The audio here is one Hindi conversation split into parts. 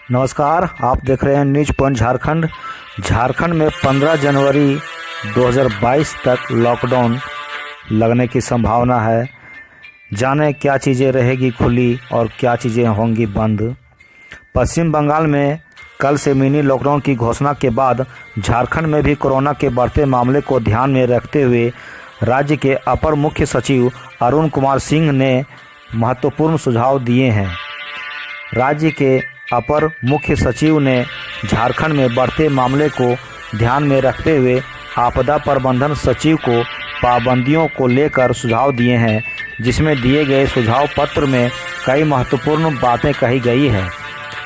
नमस्कार, आप देख रहे हैं न्यूज पॉइंट झारखंड। झारखंड में 15 जनवरी 2022 तक लॉकडाउन लगने की संभावना है। जाने क्या चीज़ें रहेगी खुली और क्या चीज़ें होंगी बंद। पश्चिम बंगाल में कल से मिनी लॉकडाउन की घोषणा के बाद झारखंड में भी कोरोना के बढ़ते मामले को ध्यान में रखते हुए राज्य के अपर मुख्य सचिव अरुण कुमार सिंह ने महत्वपूर्ण सुझाव दिए हैं। राज्य के अपर मुख्य सचिव ने झारखंड में बढ़ते मामले को ध्यान में रखते हुए आपदा प्रबंधन सचिव को पाबंदियों को लेकर सुझाव दिए हैं, जिसमें दिए गए सुझाव पत्र में कई महत्वपूर्ण बातें कही गई है।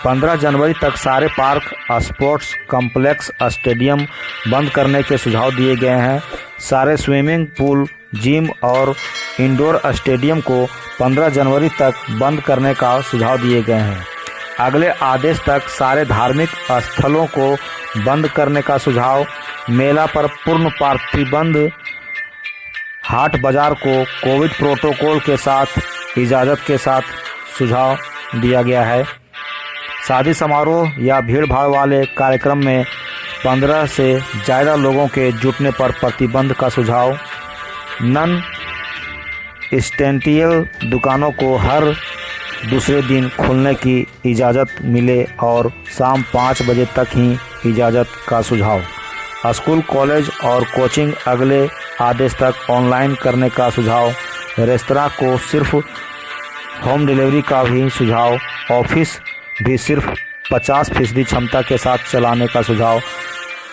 15 जनवरी तक सारे पार्क, स्पोर्ट्स कॉम्प्लेक्स, स्टेडियम बंद करने के सुझाव दिए गए हैं। सारे स्विमिंग पूल, जिम और इंडोर स्टेडियम को 15 जनवरी तक बंद करने का सुझाव दिए गए हैं। अगले आदेश तक सारे धार्मिक स्थलों को बंद करने का सुझाव, मेला पर पूर्ण प्रतिबंध, हाट बाजार को कोविड प्रोटोकॉल के साथ इजाज़त के साथ सुझाव दिया गया है। शादी समारोह या भीड़ भाड़ वाले कार्यक्रम में 15 से ज़्यादा लोगों के जुटने पर प्रतिबंध का सुझाव, नॉन एसेंशियल दुकानों को हर दूसरे दिन खुलने की इजाज़त मिले और शाम 5 बजे तक ही इजाज़त का सुझाव। स्कूल, कॉलेज और कोचिंग अगले आदेश तक ऑनलाइन करने का सुझाव। रेस्तरां को सिर्फ होम डिलीवरी का भी सुझाव। ऑफिस भी सिर्फ 50% क्षमता के साथ चलाने का सुझाव।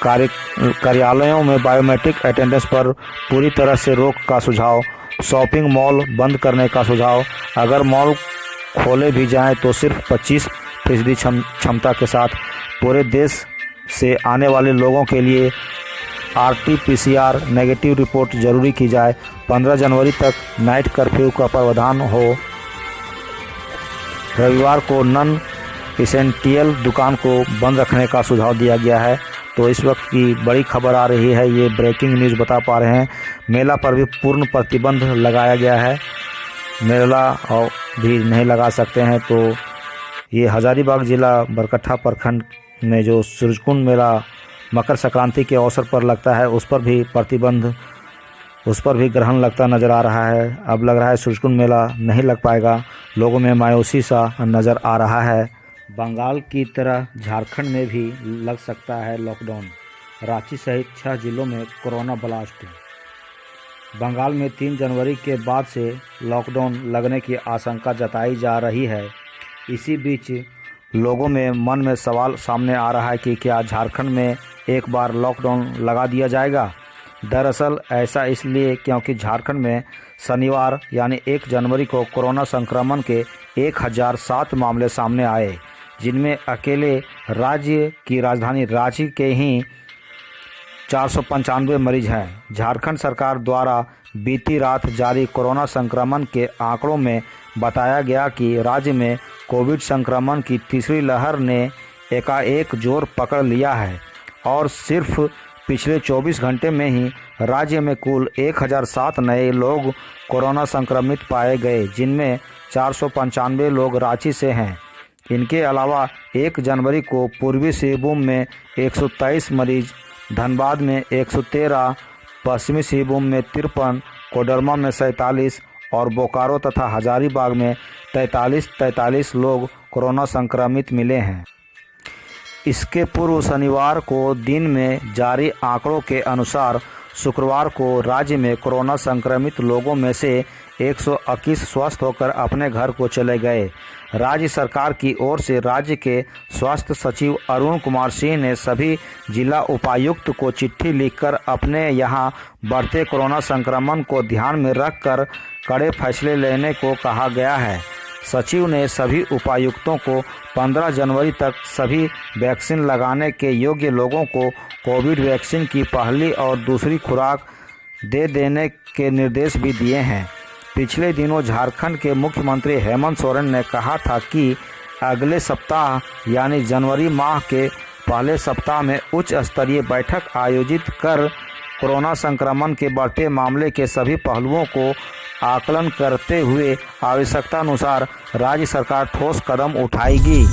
कार्यालयों में बायोमेट्रिक अटेंडेंस पर पूरी तरह से रोक का सुझाव। शॉपिंग मॉल बंद करने का सुझाव। अगर मॉल खोले भी जाएं तो सिर्फ 25% क्षमता के साथ। पूरे देश से आने वाले लोगों के लिए RT-PCR नेगेटिव रिपोर्ट जरूरी की जाए। 15 जनवरी तक नाइट कर्फ्यू का प्रावधान हो। रविवार को नॉन एसेंशियल दुकान को बंद रखने का सुझाव दिया गया है। तो इस वक्त की बड़ी खबर आ रही है, ये ब्रेकिंग न्यूज़ बता पा रहे हैं। मेला पर भी पूर्ण प्रतिबंध लगाया गया है। मेला और भी नहीं लगा सकते हैं। तो ये हजारीबाग जिला बरकट्ठा प्रखंड में जो सूरजकुंड मेला मकर संक्रांति के अवसर पर लगता है, उस पर भी प्रतिबंध, उस पर भी ग्रहण लगता नज़र आ रहा है। अब लग रहा है सूरजकुंड मेला नहीं लग पाएगा। लोगों में मायूसी सा नज़र आ रहा है। बंगाल की तरह झारखंड में भी लग सकता है लॉकडाउन। रांची सहित 6 जिलों में कोरोना ब्लास्ट। बंगाल में 3 जनवरी के बाद से लॉकडाउन लगने की आशंका जताई जा रही है। इसी बीच लोगों में मन में सवाल सामने आ रहा है कि क्या झारखंड में एक बार लॉकडाउन लगा दिया जाएगा। दरअसल ऐसा इसलिए क्योंकि झारखंड में शनिवार यानी 1 जनवरी को कोरोना संक्रमण के 1007 मामले सामने आए, जिनमें अकेले राज्य की राजधानी रांची के ही 495 मरीज हैं। झारखंड सरकार द्वारा बीती रात जारी कोरोना संक्रमण के आंकड़ों में बताया गया कि राज्य में कोविड संक्रमण की तीसरी लहर ने एकाएक जोर पकड़ लिया है और सिर्फ पिछले 24 घंटे में ही राज्य में कुल 1007 नए लोग कोरोना संक्रमित पाए गए, जिनमें 495 लोग रांची से हैं। इनके अलावा 1 जनवरी को पूर्वी सिंहभूम में 123 मरीज, धनबाद में 113, पश्चिमी सिंहभूम में 53, कोडरमा में 47 और बोकारो तथा हजारीबाग में 43 लोग कोरोना संक्रमित मिले हैं। इसके पूर्व शनिवार को दिन में जारी आंकड़ों के अनुसार शुक्रवार को राज्य में कोरोना संक्रमित लोगों में से 121 स्वस्थ होकर अपने घर को चले गए। राज्य सरकार की ओर से राज्य के स्वास्थ्य सचिव अरुण कुमार सिंह ने सभी जिला उपायुक्त को चिट्ठी लिखकर अपने यहां बढ़ते कोरोना संक्रमण को ध्यान में रखकर कड़े फैसले लेने को कहा गया है। सचिव ने सभी उपायुक्तों को 15 जनवरी तक सभी वैक्सीन लगाने के योग्य लोगों को कोविड वैक्सीन की पहली और दूसरी खुराक दे देने के निर्देश भी दिए हैं। पिछले दिनों झारखंड के मुख्यमंत्री हेमंत सोरेन ने कहा था कि अगले सप्ताह यानी जनवरी माह के पहले सप्ताह में उच्च स्तरीय बैठक आयोजित कर कोरोना संक्रमण के बढ़ते मामले के सभी पहलुओं को आकलन करते हुए आवश्यकतानुसार राज्य सरकार ठोस कदम उठाएगी।